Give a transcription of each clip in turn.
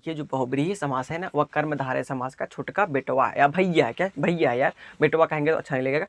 ये जो बहुब्रीहि समास है ना, वह कर्मधारय समास का छुटका बेटवा या भैया है। क्या भैया यार, बेटवा कहेंगे तो अच्छा नहीं लगेगा।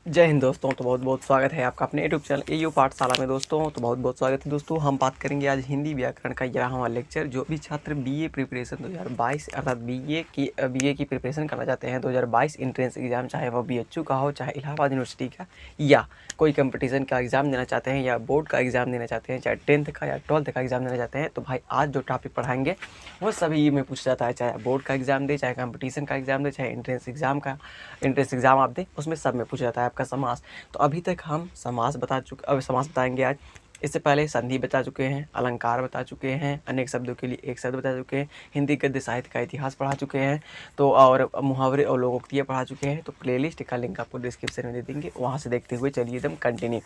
जय हिंद दोस्तों, तो बहुत बहुत स्वागत है आपका अपने यूट्यूब चैनल एयू पाठशाला में दोस्तों। तो बहुत बहुत स्वागत है दोस्तों। हम बात करेंगे आज हिंदी व्याकरण का 11वां लेक्चर। जो भी छात्र बीए प्रिपरेशन 2022 अर्थात बीए की प्रिपरेशन करना चाहते हैं 2022 एंट्रेंस एग्जाम, चाहे वह बीएचयू का हो, चाहे इलाहाबाद यूनिवर्सिटी का, या कोई कंपटीशन का एग्ज़ाम देना चाहते हैं, या बोर्ड का एग्ज़ाम देना चाहते हैं, चाहे 10th का या 12th का एग्ज़ाम देना चाहते हैं, तो भाई आज जो टॉपिक पढ़ाएंगे वो सभी में पूछा जाता है। चाहे बोर्ड का एग्ज़ाम दे, चाहे कंपटीशन का एग्ज़ाम दे, चाहे एंट्रेंस एग्ज़ाम आप दें, उसमें सब में पूछा जाता है आपका समास। तो अभी तक हम समास अब समास बताएंगे आज। इससे पहले संधि बता चुके हैं, अलंकार बता चुके हैं, अनेक शब्दों के लिए एक शब्द बता चुके हैं, हिंदी गद्य साहित्य का इतिहास पढ़ा चुके हैं, तो और मुहावरे और लोकोक्तियाँ पढ़ा चुके हैं। तो प्लेलिस्ट का लिंक आपको डिस्क्रिप्शन में दे देंगे, वहाँ से देखते हुए चलिए एकदम कंटिन्यू।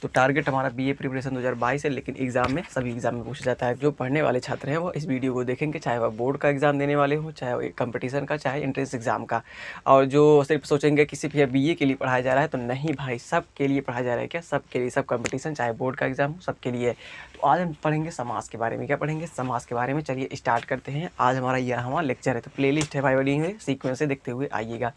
तो टारगेट हमारा बीए प्रिपरेशन 2022 है, लेकिन एग्जाम में सभी एग्जाम में पूछा जाता है। जो पढ़ने वाले छात्र हैं वो इस वीडियो को देखेंगे, चाहे वह बोर्ड का एग्ज़ाम देने वाले हो, चाहे वो कंपटीशन का, चाहे एंट्रेंस एग्जाम का। और जो सिर्फ सोचेंगे कि सिर्फ यह बीए के लिए पढ़ाया जा रहा है, तो नहीं भाई, सब के लिए पढ़ाया जा रहा है। क्या सब के लिए, सब कंपटीशन चाहे बोर्ड का एग्जाम हो, सबके लिए। तो आज हम पढ़ेंगे समास के बारे में। क्या पढ़ेंगे? समास के बारे में। चलिए स्टार्ट करते हैं। आज हमारा 11वां लेक्चर है, तो प्लेलिस्ट है भाई बड़ी सीक्वेंस से देखते हुए आइएगा।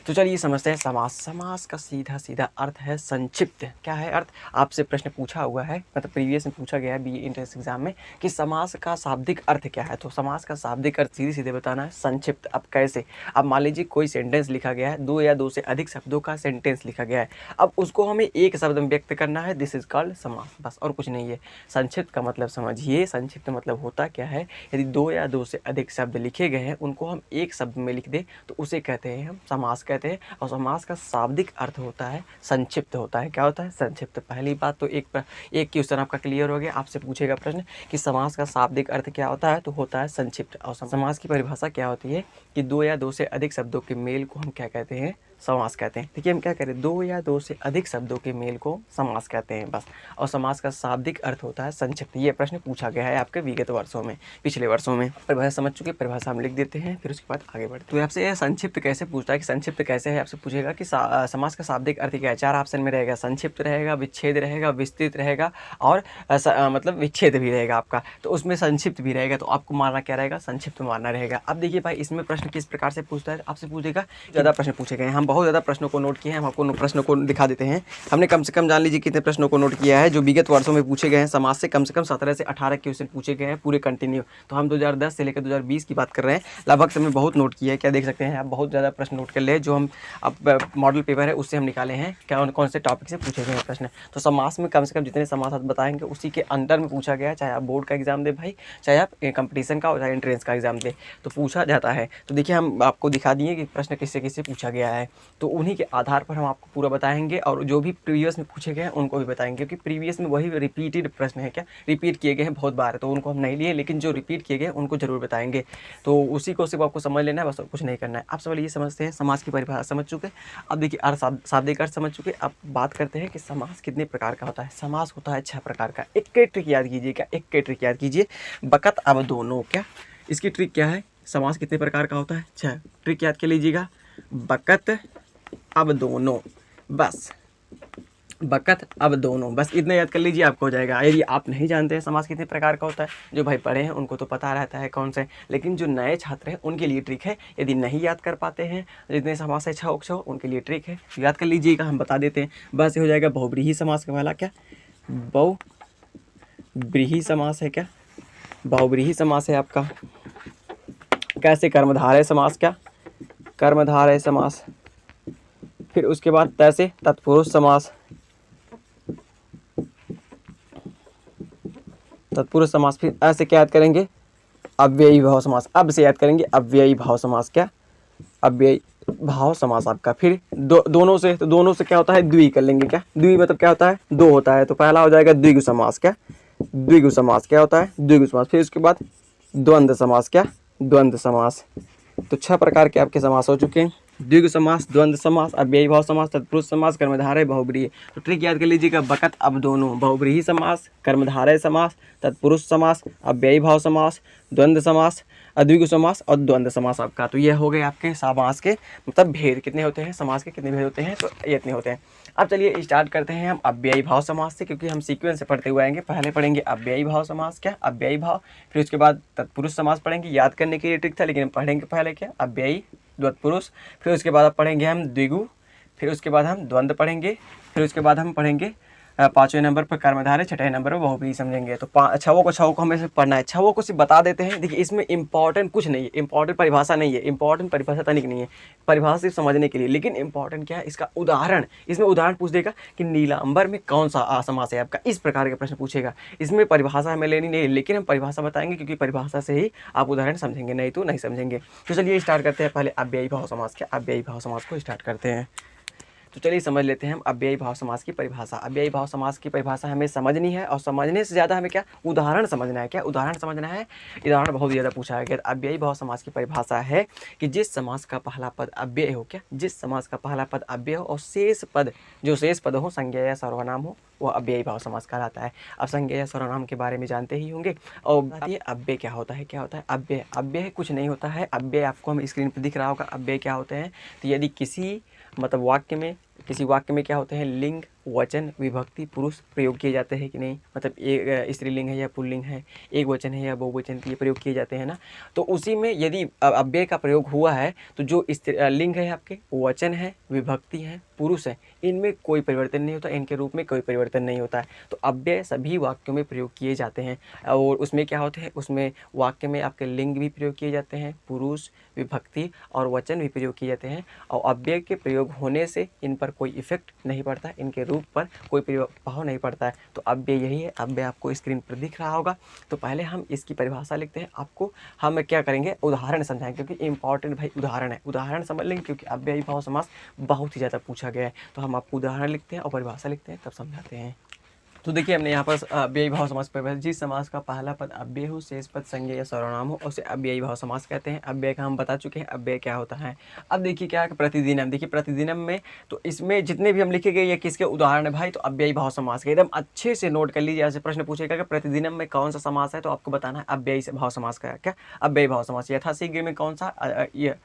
तो चलिए समझते हैं समास। समास का सीधा सीधा अर्थ है संक्षिप्त। क्या है अर्थ? आपसे प्रश्न पूछा हुआ है, मतलब प्रीवियस में पूछा गया है बीए एंट्रेंस एग्जाम में, कि समास का शाब्दिक अर्थ क्या है। तो समास का शाब्दिक अर्थ सीधे सीधे बताना है संक्षिप्त। अब कैसे? अब मान लीजिए कोई सेंटेंस लिखा गया है, 2 या 2 से अधिक शब्दों का सेंटेंस लिखा गया है, अब उसको हमें एक शब्द में व्यक्त करना है, दिस इज कॉल्ड समास, बस और कुछ नहीं है। संक्षिप्त का मतलब समझिए, संक्षिप्त मतलब होता क्या है, यदि 2 या 2 से अधिक शब्द लिखे गए हैं, उनको हम एक शब्द में लिख दें तो उसे कहते हैं हम समास कहते हैं। और समास का शाब्दिक अर्थ होता है संक्षिप्त होता है। क्या होता है? संक्षिप्त। पहली बात तो एक क्वेश्चन आपका क्लियर हो गया। आपसे पूछेगा प्रश्न कि समास का शाब्दिक अर्थ क्या होता है, तो होता है संक्षिप्त। और समास की परिभाषा क्या होती है कि 2 या 2 से अधिक शब्दों के मेल को हम क्या कहते हैं? समास कहते हैं। देखिए हम क्या करें, 2 या 2 से अधिक शब्दों के मेल को समास कहते हैं, बस। और समास का शाब्दिक अर्थ होता है संक्षिप्त। ये प्रश्न पूछा गया है आपके विगत वर्षों में, पिछले वर्षों में। परिभाषा समझ चुके, परिभाषा हम लिख देते हैं, फिर उसके बाद आगे बढ़ते। तो आपसे संक्षिप्त कैसे पूछता है कि संक्षिप्त कैसे है, आपसे पूछेगा कि समास का शाब्दिक अर्थ क्या है। 4 ऑप्शन में रहेगा, संक्षिप्त रहेगा, विच्छेद रहेगा, विस्तृत रहेगा, और मतलब विच्छेद भी रहेगा आपका। तो उसमें संक्षिप्त भी रहेगा, तो आपको मानना क्या रहेगा? संक्षिप्त मानना रहेगा। अब देखिए भाई, इसमें प्रश्न किस प्रकार से पूछता है, आपसे पूछेगा, ज़्यादा प्रश्न पूछे गए हैं, हम बहुत ज़्यादा प्रश्नों को नोट किए हैं, हम आपको प्रश्नों को दिखा देते हैं। हमने कम से कम जान लीजिए कितने प्रश्नों को नोट किया है जो विगत वर्षों में पूछे गए हैं। समाज से कम 17 से 18 क्वेश्चन पूछे गए हैं पूरे कंटिन्यू। तो हम 2010 से लेकर 2020 की बात कर रहे हैं, लगभग से हमने बहुत नोट किया है। क्या देख सकते हैं आप, बहुत ज़्यादा प्रश्न नोट कर ले, जो हम अब मॉडल पेपर है उससे हम निकाले हैं, क्या कौन से टॉपिक से पूछे गए हैं प्रश्न। तो समास में कम से कम जितने समास आप बताएंगे उसी के अंडर में पूछा गया है, चाहे आप बोर्ड का एग्जाम दे भाई, चाहे आप कंपटीशन का, चाहे एंट्रेंस का एग्जाम दे, तो पूछा जाता है। तो देखिए हम आपको दिखा दिए कि प्रश्न किससे किससे पूछा गया है, तो उन्हीं के आधार पर हम आपको पूरा बताएंगे। और जो भी प्रीवियस में पूछे गए हैं उनको भी बताएंगे, क्योंकि प्रीवियस में वही रिपीटेड प्रश्न है, क्या रिपीट किए गए हैं बहुत बार, तो उनको हम नहीं लिए, लेकिन जो रिपीट किए गए उनको जरूर बताएंगे। तो उसी को सिर्फ आपको समझ लेना है, बस कुछ नहीं करना है। आप सवाल ये समझते हैं, समास की परिभाषा समझ चुके। अब देखिए अर्थ, शाब्दिक अर्थ समझ चुके। अब बात करते हैं कि समास कितने प्रकार का होता है। समास होता है 6 प्रकार का। एक के ट्रिक याद कीजिए, क्या एक के ट्रिक याद कीजिए, बकत अब दोनों। क्या इसकी ट्रिक क्या है? समास कितने प्रकार का होता है? 6 ट्रिक याद कर लीजिएगा। बकत अब दोनों, बस बकत अब दोनों, बस इतना याद कर लीजिए, आपको हो जाएगा। यदि आप नहीं जानते हैं समास कितने प्रकार का होता है, जो भाई पढ़े हैं उनको तो पता रहता है कौन से, लेकिन जो नए छात्र हैं उनके लिए ट्रिक है। यदि नहीं याद कर पाते हैं जितने समास है 6 उनके लिए ट्रिक है, तो याद कर लीजिएगा, हम बता देते हैं। बस ये हो जाएगा बहुब्रीहि समास का वाला। क्या बहुब्रीहि समास है? क्या बहुब्रीहि समास है आपका? कैसे? कर्मधारय समास। क्या कर्मधारय समास। फिर उसके बाद तैसे तत्पुरुष समास, तत्पुरुष समास। फिर ऐसे क्या याद करेंगे? अव्ययी भाव समास। अब से याद करेंगे अव्ययी भाव समास। क्या अव्ययी भाव समास आपका। फिर दोनों से, तो दोनों से क्या होता है? द्वि कर लेंगे। क्या द्वि मतलब क्या होता है? 2 होता है, तो पहला हो जाएगा द्विगु समास। क्या द्विगु समास क्या होता है? द्विगु समास। फिर उसके बाद द्वंद्व समास। क्या द्वंद्व समास। तो 6 प्रकार के आपके समास हो चुके हैं। द्विगु समास, द्वंद्व समास, अव्ययी भाव समास, तत्पुरुष समास, कर्मधारय, बहुब्रीहि। तो ट्रिक याद कर लीजिएगा, बकत अब दोनों, बहुब्रीहि समास, कर्मधारय समास, तत्पुरुष समास, अव्ययी भाव समास, द्वंद्व समास, अद्विगु समास और द्वंद्व समास आपका। तो ये हो गए आपके समास के मतलब भेद कितने होते हैं, समास के कितने भेद होते हैं, तो ये इतने होते हैं। अब चलिए स्टार्ट करते हैं हम अव्ययी भाव समास से, क्योंकि हम सीक्वेंस से पढ़ते हुए आएंगे। पहले पढ़ेंगे अव्ययी भाव समास, क्या अव्ययी भाव, फिर उसके बाद तत्पुरुष समास पढ़ेंगे। याद करने के लिए ट्रिक था, लेकिन पढ़ेंगे पहले क्या अव्ययी तत्पुरुष, फिर उसके बाद पढ़ेंगे हम द्विगु, फिर उसके बाद हम द्वंद्व पढ़ेंगे, फिर उसके बाद हम पढ़ेंगे पाँचवें नंबर पर कर्मधारय, छठे नंबर पर बहुब्रीहि समझेंगे। तो छवों को हमें सिर्फ पढ़ना है। छवों को सिर्फ बता देते हैं। देखिए इसमें इंपॉर्टेंट कुछ नहीं है, इंपॉर्टेंट परिभाषा नहीं है, इंपॉर्टेंट परिभाषा तनिक नहीं है, परिभाषा सिर्फ समझने के लिए। लेकिन इंपॉर्टेंट क्या है, इसका उदाहरण। इसमें उदाहरण पूछ देगा कि नीलांबर में कौन सा समास है आपका, इस प्रकार के प्रश्न पूछेगा। इसमें परिभाषा हमें लेनी नहीं है, लेकिन हम परिभाषा बताएंगे, क्योंकि परिभाषा से ही आप उदाहरण समझेंगे, नहीं तो नहीं समझेंगे। तो चलिए स्टार्ट करते हैं पहले अव्ययी भाव समास। क्या अव्ययी भाव समास को स्टार्ट करते हैं। तो चलिए समझ लेते हैं हम अव्ययी भाव समास की परिभाषा। अव्ययी भाव समास की परिभाषा हमें समझनी है, और समझने से ज़्यादा हमें क्या उदाहरण समझना है। क्या उदाहरण समझना है, उदाहरण बहुत ज़्यादा पूछा गया। अव्ययी भाव समास की परिभाषा है कि जिस समास का पहला पद अव्यय हो, क्या जिस समास का पहला पद अव्यय हो और शेष पद, जो शेष पद हो संज्ञा या सर्वनाम हो, वह अव्ययी भाव समास कहलाता है। अब संज्ञा या सर्वनाम के बारे में जानते ही होंगे। और बताइए अव्यय क्या होता है। क्या होता है अव्यय? अव्यय कुछ नहीं होता है। अव्यय आपको हम स्क्रीन पर दिख रहा होगा, अव्यय क्या होते हैं। तो यदि किसी मतलब किसी वाक्य में क्या होते हैं, लिंग, वचन, विभक्ति, पुरुष प्रयोग किए जाते हैं कि नहीं, मतलब एक स्त्रीलिंग है या पुल्लिंग है, एक वचन है या बहुवचन, ये प्रयोग किए जाते हैं ना। तो उसी में यदि अव्यय का प्रयोग हुआ है, तो जो लिंग है आपके, वचन है, विभक्ति है, पुरुष है, इनमें कोई परिवर्तन नहीं होता, इनके रूप में कोई परिवर्तन नहीं होता है। तो अव्यय सभी वाक्यों में प्रयोग किए जाते हैं। और उसमें क्या होते हैं, उसमें वाक्य में आपके लिंग भी प्रयोग किए जाते हैं, पुरुष, विभक्ति और वचन भी प्रयोग किए जाते हैं। और अव्यय के प्रयोग होने से इन पर कोई इफेक्ट नहीं पड़ता, इनके रूप पर कोई प्रभाव नहीं पड़ता है। तो अव्यय यही है। अव्यय आपको स्क्रीन पर दिख रहा होगा। तो पहले हम इसकी परिभाषा लिखते हैं। आपको हम क्या करेंगे, उदाहरण समझाएंगे, क्योंकि इंपॉर्टेंट भाई उदाहरण है। उदाहरण समझ लेंगे, क्योंकि अव्ययी भाव समास बहुत ही ज़्यादा पूछा गया है। तो हम आपको उदाहरण लिखते हैं और परिभाषा लिखते हैं, तब समझाते हैं। तो देखिए हमने यहाँ पर अव्ययी भाव समास पर जिस समास का पहला पद अव्यय हो, शेष पद संज्ञा या सर्वनाम हो, उसे अव्ययी भाव समास कहते हैं। अव्यय का हम बता चुके हैं अव्यय क्या होता है। अब देखिए क्या है प्रतिदिनम। देखिए प्रतिदिनम में तो इसमें जितने भी हम लिखेंगे ये किसके उदाहरण है भाई, तो अव्ययी भाव समास के। एकदम अच्छे से नोट कर लीजिए। ऐसे प्रश्न पूछेगा कि प्रतिदिनम में कौन सा समास है, तो आपको बताना है अव्ययी भाव समास का। क्या अव्ययी भाव समास। यथाशीघ्र में कौन सा, ये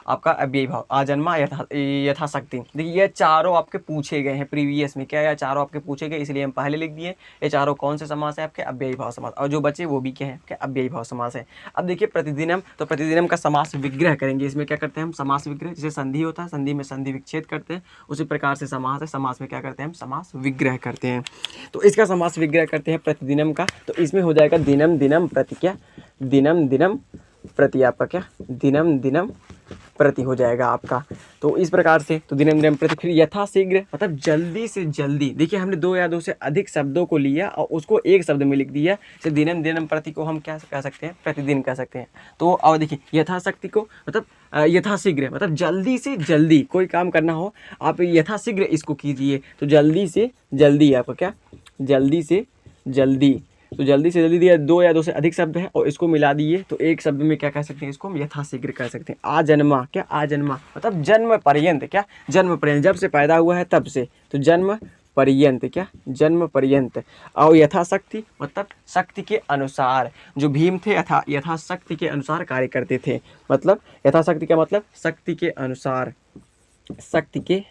आपका अव्ययी भाव। आजन्मा, यथाशक्ति। देखिए ये चारों आपके पूछे गए हैं प्रीवियस में। क्या, ये चारों आपके पूछे गए, इसलिए हम पहले लिख दिए। ये चारों कौन से समास है आपके, अव्ययी भाव समास। और जो बचे वो भी क्या है, क्या अव्ययी भाव समास है। अब देखिए प्रतिदिनम, तो प्रतिदिनम का समास विग्रह करेंगे। इसमें क्या करते हैं हम, समास विग्रह। जैसे संधि होता है, संधि में संधि विच्छेद करते हैं, उसी प्रकार से समास है। समास में क्या करते हैं हम, समास विग्रह करते हैं। तो इसका समास विग्रह करते हैं प्रतिदिनम का। तो इसमें हो जाएगा दिनम दिनम प्रति। क्या दिनम दिनम प्रति आपका, क्या दिनम दिनम प्रति हो जाएगा आपका। तो इस प्रकार से तो दिनम दिनम प्रति। फिर यथाशीघ्र मतलब जल्दी से जल्दी। देखिए हमने दो या दो से अधिक शब्दों को लिया और उसको एक शब्द में लिख दिया। जैसे दिनम दिनम प्रति को हम क्या कह सकते हैं, प्रतिदिन कह सकते हैं। तो अब देखिए यथाशक्ति को मतलब यथाशीघ्र मतलब जल्दी से जल्दी कोई काम करना हो, आप यथाशीघ्र इसको कीजिए। तो जल्दी से जल्दी आपका, क्या जल्दी से जल्दी। तो जल्दी से जल्दी दिया, दो या दो से अधिक शब्द है और इसको मिला दिए, तो एक शब्द में क्या कह सकते हैं, इसको हम यथाशीघ्र कह सकते हैं। आजन्मा। क्या आजन्मा मतलब जन्म पर्यंत। क्या जन्म पर्यंत, जब से पैदा हुआ है तब से। तो जन्म पर्यंत। क्या जन्म पर्यंत। और यथाशक्ति मतलब शक्ति के अनुसार। जो भीम थे यथाशक्ति के अनुसार कार्य करते थे। मतलब यथाशक्ति का मतलब शक्ति के अनुसार। शक्ति के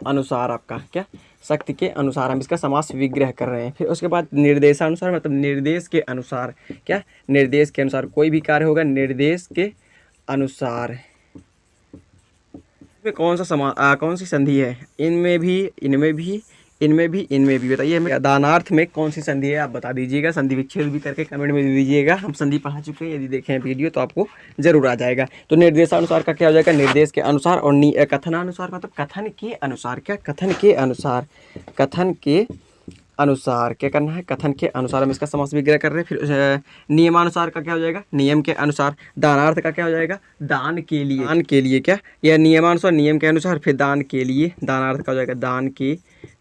अनुसार आपका, क्या शक्ति के अनुसार हम इसका समास विग्रह कर रहे हैं। फिर उसके बाद निर्देशानुसार मतलब निर्देश के अनुसार। क्या निर्देश के अनुसार, कोई भी कार्य होगा निर्देश के अनुसार। इसमें कौन सा कौन सी संधि है, इनमें भी, इनमें भी, इनमें भी, इनमें भी। बताइए हमें दानार्थ में कौन सी संधि है, आप बता दीजिएगा। संधि विच्छेद भी करके कमेंट में दे दीजिएगा। हम संधि पढ़ा चुके हैं, यदि देखें वीडियो तो आपको जरूर आ जाएगा। तो निर्देशानुसार का क्या हो जाएगा, निर्देश के अनुसार। और कथनानुसार मतलब कथन के अनुसार। क्या कथन के अनुसार। कथन के अनुसार क्या करना है, कथन के अनुसार हम इसका समास विग्रह कर रहे हैं। फिर नियमानुसार का क्या हो जाएगा, नियम के अनुसार। दानार्थ का क्या हो जाएगा, दान के लिए। दान के लिए क्या, यह नियमानुसार, नियम के अनुसार। फिर दान के लिए, दानार्थ का हो जाएगा दान के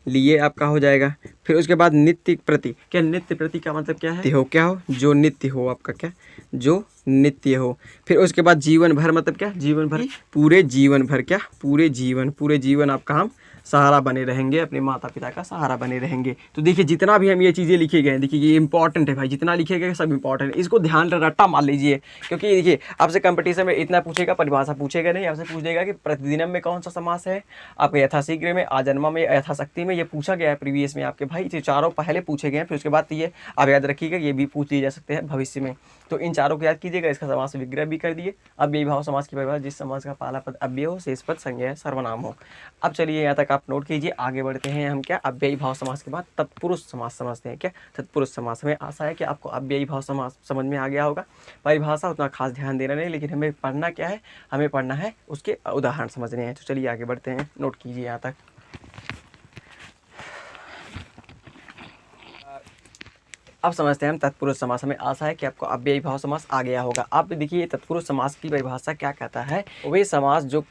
लिए आपका हो जाएगा। फिर उसके बाद नित्य प्रति। क्या नित्य प्रति का मतलब क्या है, हो क्या हो, जो नित्य हो आपका। क्या जो नित्य हो। फिर उसके बाद जीवन भर मतलब क्या, जीवन भर, पूरे जीवन भर क्या, पूरे जीवन आपका हम सहारा बने रहेंगे, अपने माता पिता का सहारा बने रहेंगे। तो देखिए जितना भी हम ये चीज़ें लिखे गए हैं, देखिए ये इंपॉर्टेंट है भाई, जितना लिखे गए सब इंपॉर्टेंट है, इसको ध्यान रट्टा मान लीजिए। क्योंकि देखिए आपसे कंपटीशन में इतना पूछेगा, परिभाषा पूछेगा नहीं, आपसे पूछ देगा कि प्रतिदिनम में कौन सा समास है, आपके यथाशीघ्र में, आजन्मा में, यथाशक्ति में, ये पूछा गया है प्रीवियस में आपके भाई। ये चारों पहले पूछे गए हैं, फिर उसके बाद ये आप याद रखिएगा, ये भी पूछ लिए जा सकते हैं भविष्य में। तो इन चारों को याद कीजिएगा, इसका समास विग्रह भी कर दिए। अव्ययी भाव समास की परिभाषा, जिस समास का पहला पद अव्यय हो, शेष पद संज्ञा सर्वनाम हो। अब चलिए यहाँ तक आप नोट कीजिए, आगे बढ़ते हैं हम क्या, अव्ययी भाव समास के बाद तत्पुरुष समास समझते हैं। क्या तत्पुरुष समास, हमें आशा है कि आपको अव्ययी भाव समास समझ में आ गया होगा। परिभाषा उतना खास ध्यान देना नहीं, लेकिन हमें पढ़ना क्या है, हमें पढ़ना है उसके उदाहरण समझने हैं। तो चलिए आगे बढ़ते हैं, नोट कीजिए यहाँ तक। अब समझते हैं हम तत्पुरुष समास। हमें आशा है कि आपको अव्ययी भाव समास आ गया होगा। अब देखिए तत्पुरुष समास की परिभाषा क्या कहता है, वे समास जो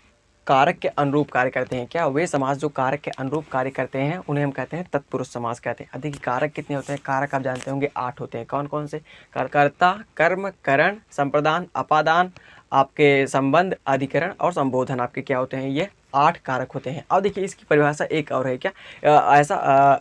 कारक के अनुरूप कार्य करते हैं। क्या, वे समास जो कारक के अनुरूप कार्य करते हैं उन्हें हम कहते हैं तत्पुरुष समास कहते हैं। अब देखिए कारक कितने होते हैं, कारक आप जानते होंगे 8 होते हैं। कौन कौन से, कर्ता, कर्म, करण, संप्रदान, अपादान, आपके संबंध, अधिकरण और संबोधन, आपके क्या होते हैं, ये 8 कारक होते हैं। अब देखिए इसकी परिभाषा एक और है, क्या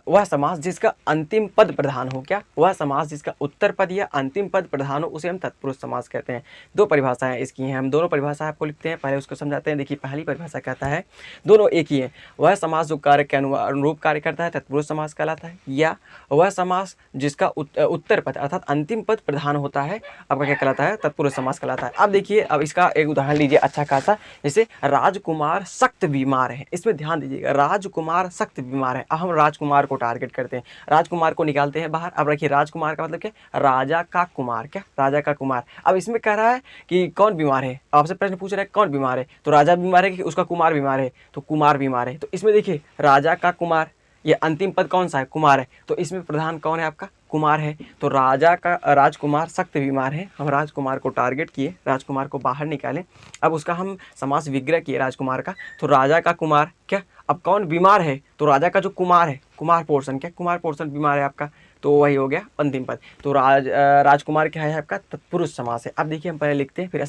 वह समास जिसका अंतिम पद प्रधान हो। क्या, वह समास जिसका उत्तर पद या अंतिम पद प्रधान हो उसे हम तत्पुरुष समास कहते हैं। 2 परिभाषाएं इसकी हैं, हम दोनों परिभाषा आपको लिखते हैं, पहले उसको समझाते हैं। देखिए पहली परिभाषा कहता है, दोनों एक ही है, वह समास जो कारक के अनुरूप कार्य करता है तत्पुरुष समास कहलाता है, या वह समास जिसका उत्तर पद अर्थात अंतिम पद प्रधान होता है आपका क्या कहलाता है, तत्पुरुष समास कहलाता है। अब देखिए, अब इसका एक उदाहरण लीजिए अच्छा खासा, जैसे राजकुमार सख्त बीमार है। इसमें ध्यान दीजिएगा, राजकुमार सख्त बीमार है। अब हम राजकुमार को टारगेट करते हैं, राजकुमार को निकालते हैं बाहर। अब रखिए राजकुमार का मतलब क्या, राजा का कुमार। क्या, राजा का कुमार। अब इसमें कह रहा है कि कौन बीमार है, आपसे प्रश्न पूछ रहा है कौन बीमार है, तो राजा बीमार है कि उसका कुमार बीमार है, तो कुमार बीमार है। तो इसमें देखिए राजा का कुमार, ये अंतिम पद कौन सा है, कुमार है, तो इसमें प्रधान कौन है आपका, कुमार है। तो राजा का राजकुमार सख्त बीमार है, हम राजकुमार को टारगेट किए, राजकुमार को बाहर निकालें। अब उसका हम समास विग्रह किए राजकुमार का, तो राजा का कुमार। क्या, अब कौन बीमार है, तो राजा का जो कुमार है, कुमार पोर्शन, क्या कुमार पोर्शन बीमार है आपका, तो वही हो गया अंतिम पद। तो राजकुमार क्या है आपका, तत्पुरुष समास है। अब देखिए हम पहले लिखते हैं, फिर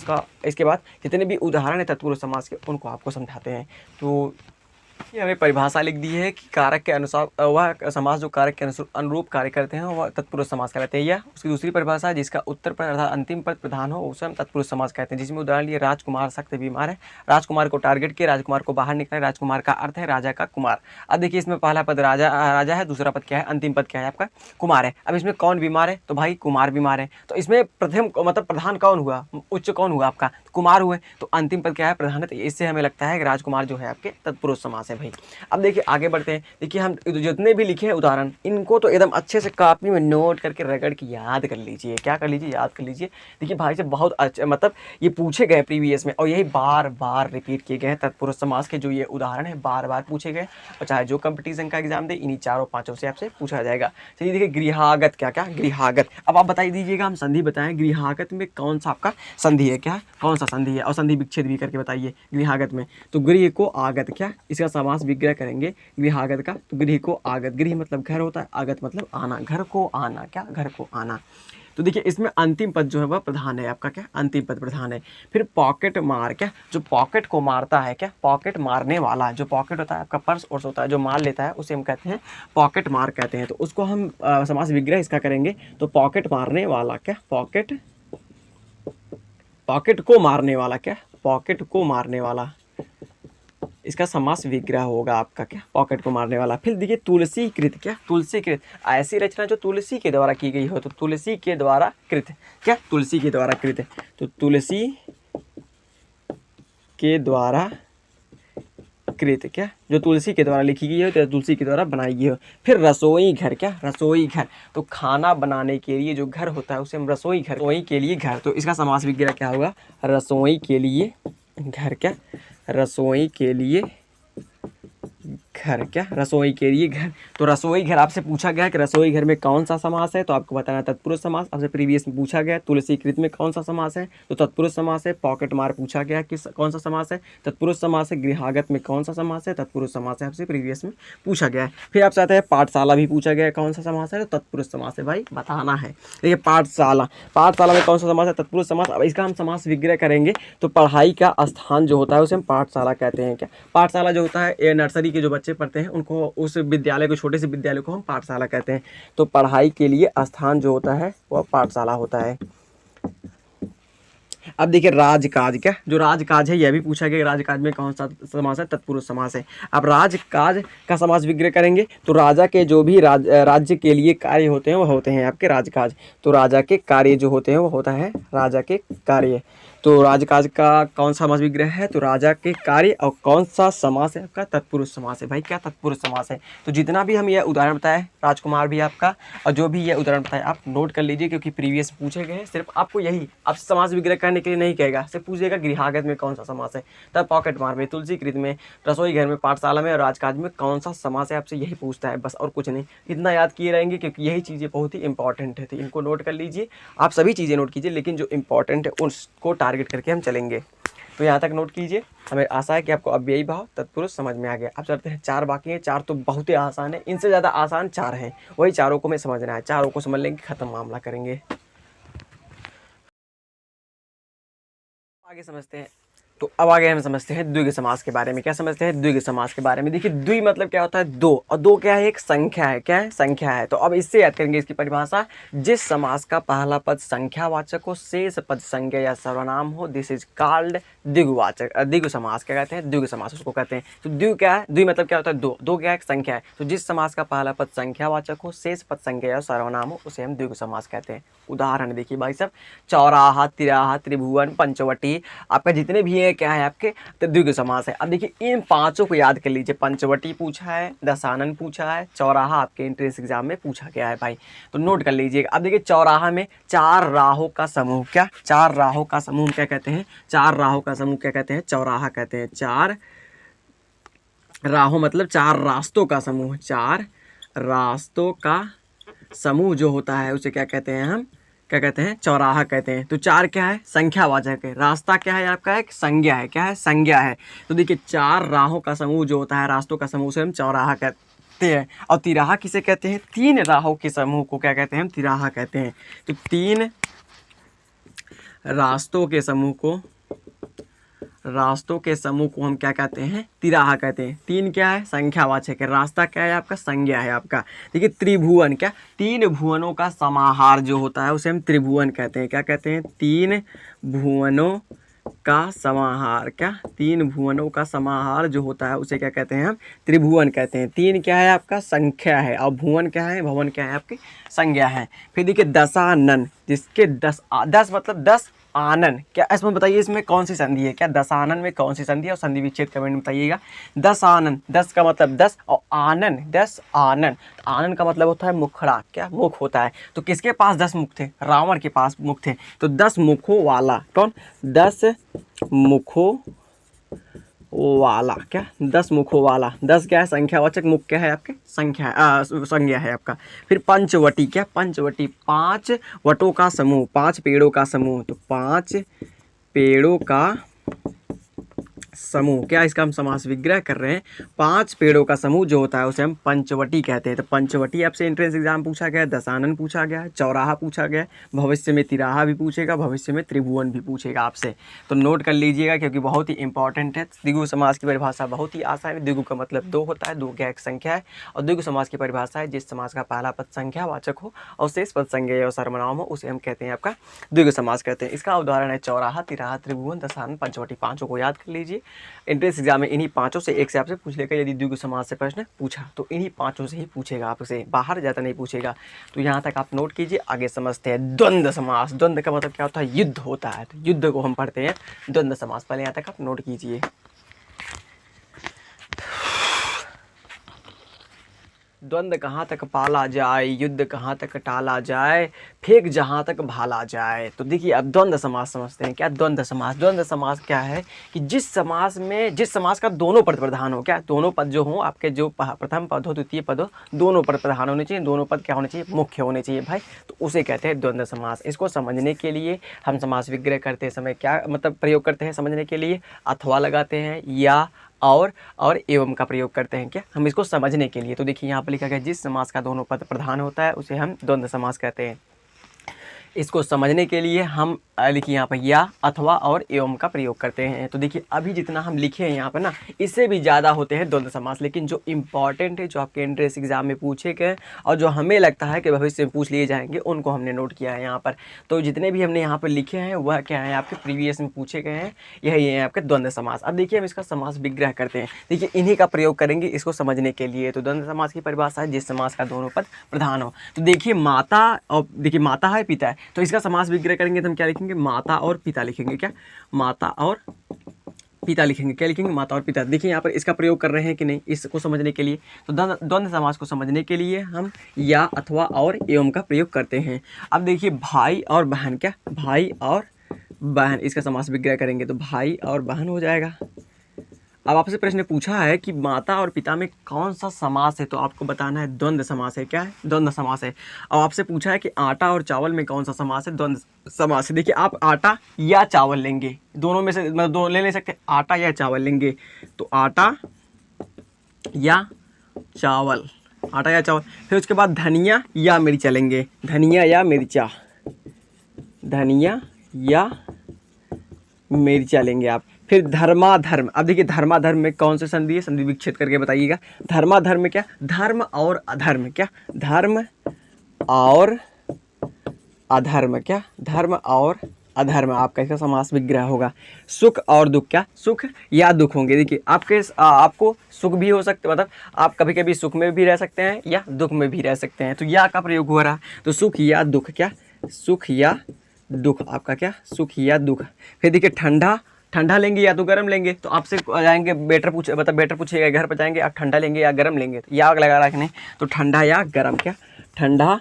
इसके बाद जितने भी उदाहरण है तत्पुरुष समास के उनको आपको समझाते हैं। तो ये हमें परिभाषा लिख दी है कि कारक के अनुसार वह समास जो कारक के अनुरूप कार्य करते हैं वह तत्पुरुष समास कहलाते हैं। या उसकी दूसरी परिभाषा है, जिसका उत्तर पद अर्थात अंतिम पद प्रधान हो उसे हम तत्पुरुष समास कहते हैं। जिसमें उदाहरण लिए, राजकुमार सख्त बीमार है, राजकुमार को टारगेट किया, राजकुमार को बाहर निकाले, राजकुमार का अर्थ है राजा का कुमार। अब देखिए इसमें पहला पद राजा है, दूसरा पद क्या है, अंतिम पद क्या है आपका, कुमार है। अब इसमें कौन बीमार है, तो भाई कुमार बीमार है। तो इसमें प्रथम मतलब प्रधान कौन हुआ, उच्च कौन हुआ आपका, कुमार हुए, तो अंतिम पद क्या है, प्रधान है। तो इससे हमें लगता है कि राजकुमार जो है आपके तत्पुरुष समास है भाई। अब देखिए आगे बढ़ते हैं। देखिए हम जितने भी लिखे हैं उदाहरण, इनको तो एकदम अच्छे से कॉपी में नोट करके रगड़ के याद कर लीजिए। क्या कर लीजिए, याद कर लीजिए। देखिए भाई से बहुत अच्छा मतलब ये पूछे गए प्रीवियस में, और यही बार बार रिपीट किए गए हैं तत्पुरुष समास के जो ये उदाहरण है, बार बार पूछे गए। और चाहे जो कंपटीशन का एग्जाम दे, इन्हीं 4-5 से आपसे पूछा जाएगा। चलिए देखिए, गृहागत। क्या क्या, गृहागत। अब आप बताई दीजिएगा, हम संधि बताएं, गृहागत में कौन सा आपका संधि है, क्या कौन सा संधि है, और संधि विच्छेद भी करके बताइए गृहागत में। तो गृह को आगत, क्या इसका समास विग्रह करेंगे गृहागत का, तो गृह को आगत, गृह मतलब घर होता है, आगत मतलब आना, घर को आना। क्या, घर को आना। तो देखिए इसमें अंतिम पद जो है वह प्रधान है आपका, क्या अंतिम पद प्रधान है। फिर पॉकेट मार, क्या जो पॉकेट को मारता है, क्या पॉकेट मारने वाला, जो पॉकेट होता है आपका पर्स और होता है जो मार लेता है उसे हम कहते हैं पॉकेट मार कहते हैं। तो उसको हम समास विग्रह इसका करेंगे, तो पॉकेट मारने वाला, क्या पॉकेट को मारने वाला, क्या पॉकेट को मारने वाला, इसका समास विग्रह होगा आपका, क्या पॉकेट को मारने वाला। फिर देखिए तुलसीकृत, क्या तुलसीकृत, ऐसी रचना जो तुलसी के द्वारा की गई हो, तो तुलसी के द्वारा कृत, क्या तुलसी के द्वारा कृत, तो तुलसी के द्वारा कृत, क्या जो तुलसी के द्वारा लिखी गई हो, तो तुलसी के द्वारा बनाई गई हो। फिर रसोई घर, क्या रसोई घर, तो खाना बनाने के लिए जो घर होता है उसे हम रसोई घर, रसोई के लिए घर, तो इसका समास विग्रह क्या होगा, रसोई के लिए घर, क्या रसोई के लिए घर, क्या रसोई के लिए घर। तो रसोई घर आपसे पूछा गया कि रसोई घर में कौन सा समास है, तो आपको बताना है तत्पुरुष समास। आपसे प्रीवियस में पूछा गया तुलसी कृत में कौन सा समास है, तो तत्पुरुष समास है। पॉकेट मार पूछा गया कि कौन सा समास है, तत्पुरुष समास है। गृहागत में कौन सा समास है, तत्पुरुष समास है, आपसे प्रीवियस में पूछा गया है। फिर आपसे आता है पाठशाला भी पूछा गया है कौन सा समास है, तो तत्पुरुष समास है भाई, बताना है। देखिए पाठशाला, पाठशाला में कौन सा समास है, तत्पुरुष समास। अब इसका हम समास विग्रह करेंगे तो पढ़ाई का स्थान जो होता है उसे हम पाठशाला कहते हैं। क्या पाठशाला जो होता है ये नर्सरी के जो बच्चे पढ़ते हैं उनको, उस विद्यालय को, छोटे से विद्यालय को हम पाठशाला कहते हैं। तो पढ़ाई के लिए स्थान जो होता है वह पाठशाला होता है। अब देखिए राजकाज, क्या जो राजकाज है यह भी पूछा गया, राजकाज में कौन सा समास है, तत्पुरुष समास है। अब राजकाज का समास विग्रह करेंगे तो राजा के जो भी राज्य के लिए कार्य होते हैं वह होते हैं आपके राजकाज। तो राजा के कार्य जो होते हैं वो होता है राजा के कार्य। तो राजकाज का कौन सा समास विग्रह है, तो राजा के कार्य। और कौन सा समास है आपका, तत्पुरुष समास है भाई। क्या तत्पुरुष समास है। तो जितना भी हम यह उदाहरण बताए राजकुमार भी आपका, और जो भी यह उदाहरण बताए आप नोट कर लीजिए, क्योंकि प्रीवियस पूछे गए हैं। सिर्फ आपको यही अब समास विग्रह करने के लिए नहीं कहेगा, सिर्फ पूछेगा गृहागत में कौन सा समास है, तब पॉकेट मार में, तुलसी कृत में, रसोई घर में, पाठशाला में और राजकाज में कौन सा समास है, आपसे यही पूछता है बस, और कुछ नहीं। इतना याद किए रहेंगे क्योंकि यही चीज़ें बहुत ही इंपॉर्टेंट है, तो इनको नोट कर लीजिए। आप सभी चीज़ें नोट कीजिए, लेकिन जो इंपॉर्टेंट है उसको टारगेट करके हम चलेंगे। तो यहाँ तक नोट कीजिए। हमें आशा है कि आपको अव्ययी भाव तत्पुरुष समझ में आ गया। अब चलते हैं, 4 बाकी हैं। 4 तो बहुत ही आसान है, इनसे ज़्यादा आसान 4 हैं, वही चारों को हमें समझना है। चारों को समझ लेंगे, खत्म मामला करेंगे। आगे समझते हैं। तो अब आगे हम समझते हैं द्विग समास के बारे में। क्या समझते हैं द्विग समास के बारे में। देखिए द्वि मतलब क्या होता है, दो, और दो क्या है, एक संख्या है। क्या है, संख्या है। तो अब इससे याद करेंगे इसकी परिभाषा, जिस समास का पहला पद संख्यावाचक हो, शेष पद संज्ञा या सर्वनाम हो, दिस इज कॉल्ड द्विगुवाचक। द्विगु समास क्या कहते हैं, द्विग समास उसको कहते हैं। तो द्वि क्या है, द्वि मतलब क्या होता है, दो, दो क्या है, एक संख्या है। तो जिस समास का पहला पद संख्यावाचक हो, शेष पद संज्ञा या सर्वनाम हो, उसे हम द्विगु समास कहते हैं। उदाहरण देखिए भाई साहब, चौराहा, तिराहा, त्रिभुवन, पंचवटी, आपका जितने भी है क्या है आपके, तो द्विग समास है। अब देखिए इन पांचों को याद कर लीजिए। पंचवटी पूछा है, दशानन पूछा है, चौराहा आपके एंट्रेंस एग्जाम में पूछा गया है भाई, तो नोट कर लीजिएगा। अब देखिए चौराहा में 4 राहों का समूह, क्या 4 राहों का समूह क्या कहते हैं, 4 राहों का समूह क्या कहते हैं, चौराहा कहते हैं। 4 राहों मतलब 4 रास्तों का समूह, 4 रास्तों का समूह जो होता है उसे क्या कहते हैं, हम क्या कहते हैं, चौराहा कहते हैं। तो 4 क्या है, संख्यावाचक है। रास्ता क्या है आपका, एक संज्ञा है। क्या है, संज्ञा है। तो देखिए 4 राहों का समूह जो होता है, रास्तों का समूह से हम चौराहा कहते हैं। और तिराहा किसे कहते हैं, 3 राहों के समूह को क्या कहते हैं, हम तिराहा कहते हैं। तो 3 रास्तों के समूह को, रास्तों के समूह को हम क्या कहते हैं, तिराहा कहते हैं। 3 क्या है, संख्यावाचक है। रास्ता क्या है आपका, संज्ञा है आपका। देखिए त्रिभुवन, क्या 3 भुवनों का समाहार जो होता है उसे हम त्रिभुवन कहते हैं। क्या कहते हैं, 3 भुवनों का समाहार। क्या 3 भुवनों का समाहार जो होता है उसे क्या कहते हैं, हम त्रिभुवन कहते हैं। 3 क्या है आपका, संख्या है, और भुवन क्या है, भवन क्या है आपकी, संज्ञा है। फिर देखिए दशानन, जिसके 10 मतलब 10 आनन, क्या इसमें बताइए इसमें कौन सी संधि है, क्या दशानन में कौन सी संधि है, और संधि विच्छेद कमेंट में बताइएगा। 10 आनन, 10 का मतलब 10, और आनन 10 आनन, आनन का मतलब होता है मुखड़ा, क्या मुख होता है। तो किसके पास 10 मुख थे, रावण के पास मुख थे। तो 10 मुखों वाला कौन, 10 मुखों वाला, क्या 10 मुखों वाला। 10 क्या है, संख्यावाचक, मुख क्या है आपके, संज्ञा है आपका। फिर पंचवटी, क्या पंचवटी, 5 वटों का समूह, 5 पेड़ों का समूह। तो 5 पेड़ों का समूह, क्या इसका हम समास विग्रह कर रहे हैं। 5 पेड़ों का समूह जो होता है उसे हम पंचवटी कहते हैं। तो पंचवटी आपसे एंट्रेंस एग्जाम पूछा गया है, दशानन पूछा गया है, चौराहा पूछा गया है, भविष्य में तिराहा भी पूछेगा, भविष्य में त्रिभुवन भी पूछेगा आपसे। तो नोट कर लीजिएगा क्योंकि बहुत ही इंपॉर्टेंट है। द्विगु समास की परिभाषा बहुत ही आसान है। द्विगु का मतलब 2 होता है, 2 क्या एक संख्या है। और द्विगु समास की परिभाषा है, जिस समास का पहला पद संख्यावाचक हो और शेष पद संज्ञा और सर्वनाम हो उसे हम कहते हैं आपका द्विगु समास कहते हैं। इसका उदाहरण है चौराहा, तिराहा, त्रिभुवन, दशानन, पंचवटी। 5 को याद कर लीजिए। एंट्रेंस एग्जाम में इन्हीं 5 से एक से आपसे पूछ लेगा। यदि द्विगु समास से प्रश्न पूछा तो इन्हीं 5 से ही पूछेगा आपसे, बाहर ज़्यादा नहीं पूछेगा। तो यहाँ तक आप नोट कीजिए। आगे समझते हैं द्वंद्व समास। द्वंद्व का मतलब क्या होता है, युद्ध होता है। तो युद्ध को हम पढ़ते हैं द्वंद्व समास। पहले यहाँ तक आप नोट कीजिए। द्वंद्व कहाँ तक पाला जाए, युद्ध कहाँ तक टाला जाए, फेंक जहाँ तक भाला जाए। तो देखिए अब द्वंद्व समास समझते हैं। क्या द्वंद्व समास? द्वंद्व समास क्या है कि जिस समास का दोनों पद प्रधान हो, क्या दोनों पद जो हो आपके, जो प्रथम पद हो द्वितीय पद हो, दोनों पद प्रधान होने चाहिए, दोनों पद क्या होने चाहिए, मुख्य होने चाहिए भाई। तो उसे कहते हैं द्वंद्व समास। इसको समझने के लिए हम समास विग्रह करते समय क्या मतलब प्रयोग करते हैं समझने के लिए, अथवा लगाते हैं, या और एवं का प्रयोग करते हैं क्या हम इसको समझने के लिए। तो देखिए यहाँ पर लिखा गया जिस समास का दोनों पद प्रधान होता है उसे हम द्वंद्व समास कहते हैं। इसको समझने के लिए हम लिखिए यहाँ पर या, अथवा और एवं का प्रयोग करते हैं। तो देखिए अभी जितना हम लिखे हैं यहाँ पर ना, इससे भी ज़्यादा होते हैं द्वंद्व समास, लेकिन जो इंपॉर्टेंट है, जो आपके एंट्रेंस एग्जाम में पूछे गए और जो हमें लगता है कि भविष्य में पूछ लिए जाएंगे, उनको हमने नोट किया है यहाँ पर। तो जितने भी हमने यहाँ पर लिखे हैं वह क्या है, आपके प्रीवियस में पूछे गए हैं, यही है आपके द्वंद्व समास। अब देखिए हम इसका समास विग्रह करते हैं। देखिए इन्हीं का प्रयोग करेंगे इसको समझने के लिए। तो द्वंद्व समास की परिभाषा है जिस समास का दोनों पद प्रधान हो। तो देखिए माता और देखिए माता है, पिता है, तो इसका समास विग्रह करेंगे तो हम क्या लिखेंगे, माता और पिता लिखेंगे। क्या माता और पिता लिखेंगे। क्या लिखेंगे, माता और पिता। देखिए यहाँ पर इसका प्रयोग कर रहे हैं कि नहीं, इसको समझने के लिए। तो द्वंद्व समास को समझने के लिए हम या, अथवा और एवं का प्रयोग करते हैं। अब देखिए भाई और बहन, क्या भाई और बहन, इसका समास विग्रह करेंगे तो भाई और बहन हो जाएगा। अब आपसे प्रश्न पूछा है कि माता और पिता में कौन सा समास है, तो आपको बताना है द्वंद्व समास है। क्या है, द्वंद्व समास है। अब आपसे पूछा है कि आटा और चावल में कौन सा समास है, द्वंद्व समास है। देखिए आप आटा या चावल लेंगे, दोनों में से मतलब दोनों ले सकते हैं, आटा या चावल लेंगे। तो आटा या चावल, आटा या चावल। फिर उसके बाद धनिया या मिर्चा लेंगे, धनिया या मिर्चा, धनिया या मिर्चा लेंगे आप। फिर धर्माधर्म। अब देखिए धर्माधर्म में कौन से संधि है, संधि विच्छेद करके बताइएगा। धर्माधर्म में क्या, धर्म और अधर्म, क्या धर्म और अधर्म, क्या धर्म और अधर्म आपका इसका समास विग्रह होगा। सुख और दुख, क्या सुख या दुख होंगे। देखिए आपको सुख भी हो सकते, मतलब आप कभी कभी सुख में भी रह सकते हैं या दुख में भी रह सकते हैं। तो या का प्रयोग हो रहा है, तो सुख या दुख, क्या सुख या दुख आपका, क्या सुख या दुख। फिर देखिए ठंडा लेंगे या तो गर्म लेंगे। तो आपसे जाएंगे बेटर पूछेगा, घर पर जाएंगे आप ठंडा लेंगे या गर्म लेंगे, तो या लगा रखने। तो ठंडा या गर्म, क्या ठंडा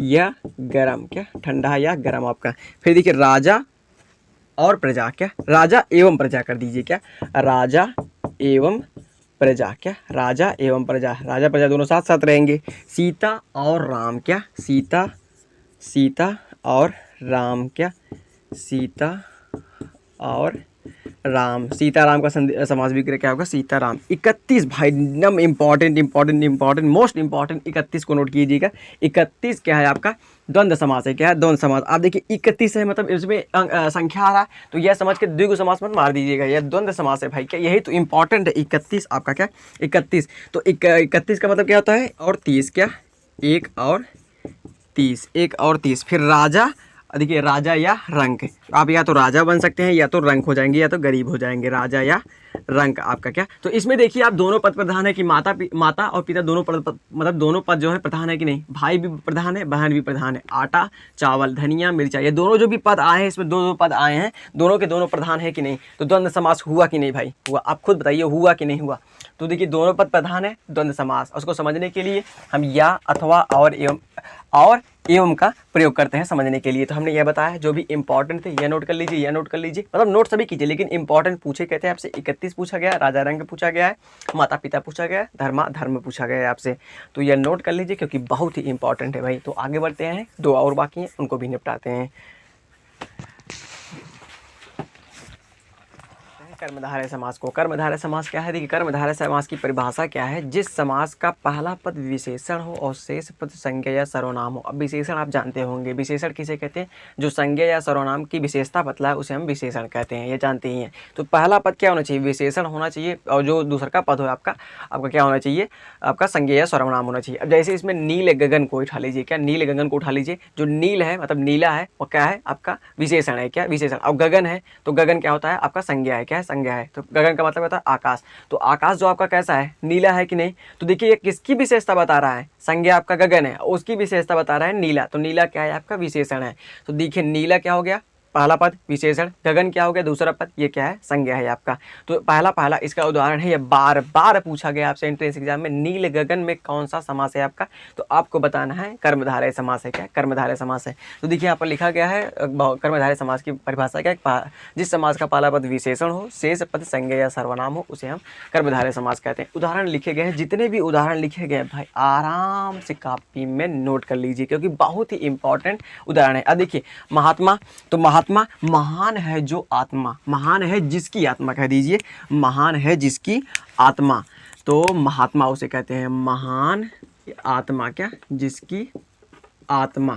या गर्म, क्या ठंडा या गर्म आपका। फिर देखिए राजा और प्रजा, क्या राजा एवं प्रजा कर दीजिए। क्या राजा एवं प्रजा, क्या राजा एवं प्रजा, राजा प्रजा दोनों साथ साथ रहेंगे। सीता और राम, क्या सीता और राम, क्या सीता और राम, सीताराम का समास विग्रह क्या होगा, सीताराम। 31 भाई एकदम इंपॉर्टेंट मोस्ट इंपॉर्टेंट 31 को नोट कीजिएगा। 31 क्या है आपका, द्वंद्व समास है। क्या है, द्वंद्व समास। आप देखिए 31 है मतलब इसमें संख्या आ रहा है, तो यह समझ के द्विगु समास मत मार दीजिएगा, यह द्वंद्व समास है भाई। क्या यही तो इंपॉर्टेंट है 31 आपका, क्या 31। तो 31 का मतलब क्या होता है, और 30, क्या 1 और 30। फिर राजा, देखिए राजा या रंक, आप या तो राजा बन सकते हैं या तो रंक हो जाएंगे या तो गरीब हो जाएंगे, राजा या रंक आपका। क्या तो इसमें देखिए आप दोनों पद प्रधान है कि माता और पिता दोनों पद मतलब दोनों पद जो है प्रधान है कि नहीं, भाई भी प्रधान है बहन भी प्रधान है। आटा चावल धनिया मिर्चा, ये दोनों जो भी पद आए हैं इसमें दो पद आए हैं, दोनों के दोनों प्रधान है कि नहीं। तो द्वंद्व समास हुआ कि नहीं भाई, हुआ। आप खुद बताइए हुआ कि नहीं हुआ। तो देखिए दोनों पद प्रधान है, द्वंद्व समास। उसको समझने के लिए हम या, अथवा और एवं का प्रयोग करते हैं समझने के लिए। तो हमने यह बताया जो भी इंपॉर्टेंट थे यह नोट कर लीजिए, यह नोट कर लीजिए, मतलब नोट सभी कीजिए, लेकिन इंपॉर्टेंट पूछे कहते हैं आपसे 31 पूछा गया है, राजा रंग पूछा गया है, माता पिता पूछा गया है, धर्म पूछा गया है आपसे। तो यह नोट कर लीजिए क्योंकि बहुत ही इंपॉर्टेंट है भाई। तो आगे बढ़ते हैं, 2 और बाकी हैं उनको भी निपटाते हैं। कर्मधारय समास को, कर्मधारय समास क्या है, देखिए कर्मधारय समास की परिभाषा क्या है, जिस समास का पहला पद विशेषण हो और शेष पद संज्ञा या सर्वनाम हो। अब विशेषण आप जानते होंगे, विशेषण किसे कहते हैं, जो संज्ञा या सर्वनाम की विशेषता बतलाए उसे हम विशेषण कहते हैं, ये जानते ही हैं। तो पहला पद क्या होना चाहिए, विशेषण होना चाहिए, और जो दूसरा का पद हो आपका क्या होना चाहिए, आपका संज्ञा या सर्वनाम होना चाहिए। अब जैसे इसमें नील गगन को उठा लीजिए, क्या नील गगन को उठा लीजिए, जो नील है मतलब नीला है वो क्या है आपका विशेषण है, क्या विशेषण। और गगन है तो गगन क्या होता है आपका संज्ञा है, क्या संज्ञा है। तो गगन का मतलब होता है आकाश, तो आकाश जो आपका कैसा है, नीला है कि नहीं। तो देखिए ये किसकी विशेषता बता रहा है, संज्ञा आपका गगन है, उसकी विशेषता बता रहा है नीला, तो नीला क्या है आपका विशेषण है। तो देखिए नीला क्या हो गया, पहला पद विशेषण, गगन क्या हो गया दूसरा पद, ये क्या है संज्ञा है आपका। तो पहला इसका उदाहरण है, ये बार बार पूछा गया आपसे एंट्रेंस एग्जाम में, नील गगन में कौन सा समास है आपका, तो आपको बताना है कर्मधारय समास है, क्या कर्मधारय समास है। तो देखिए यहाँ पर लिखा गया है कर्मधारय समास की परिभाषा क्या, जिस समास का पहला पद विशेषण हो, शेष पद संज्ञा या सर्वनाम हो, उसे हम कर्मधारय समास कहते हैं। उदाहरण लिखे गए हैं, जितने भी उदाहरण लिखे गए भाई आराम से कॉपी में नोट कर लीजिए, क्योंकि बहुत ही इंपॉर्टेंट उदाहरण है। अब देखिए महात्मा, तो महात्मा महान है जो आत्मा, महान है जिसकी आत्मा कह दीजिए, महान है जिसकी आत्मा, तो महात्मा उसे कहते हैं महान आत्मा, क्या जिसकी आत्मा।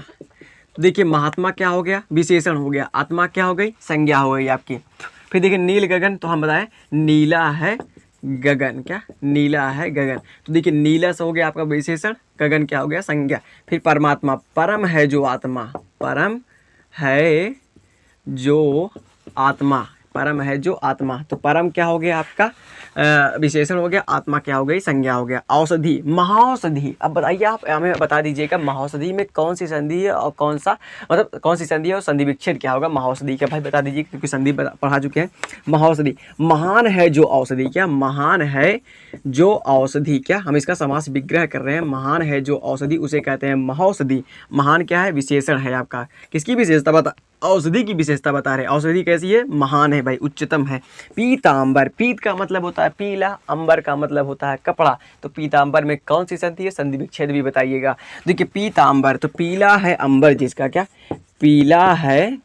तो देखिए महात्मा क्या हो गया विशेषण हो गया, आत्मा क्या हो गई संज्ञा हो गई आपकी। फिर देखिए नील गगन, तो हम बताएं नीला है गगन, क्या नीला है गगन, तो देखिए नीला से हो गया आपका विशेषण, गगन क्या हो गया संज्ञा। फिर परमात्मा, परम है जो आत्मा, परम है जो आत्मा, परम है जो आत्मा, तो परम क्या हो गया आपका विशेषण हो गया, आत्मा क्या हो गई संज्ञा हो गया। औषधि, महाऔषधि, अब बताइए आप हमें बता दीजिएगा महाऔषधि में कौन सी संधि है और कौन सा मतलब कौन सी संधि है और संधि विच्छेद क्या होगा महाऔषधि का, भाई बता दीजिए क्योंकि संधि पढ़ा चुके हैं। महाऔषधि, महान है जो औषधि, क्या महान है जो औषधि, क्या हम इसका समास विग्रह कर रहे हैं, महान है जो औषधि उसे कहते हैं महाऔषधि। महान क्या है विशेषण है आपका, किसकी विशेषता बता, औषधि की विशेषता बता रहे हैं। औषधि कैसी है महान है भाई, उच्चतम है। पीतांबर, पीत का मतलब होता है पीला, अंबर का मतलब होता है कपड़ा, तो पीतांबर में कौन सी संधि है, संधि विच्छेद भी बताइएगा। देखिए पीतांबर, तो पीला है अंबर जिसका, क्या पीला है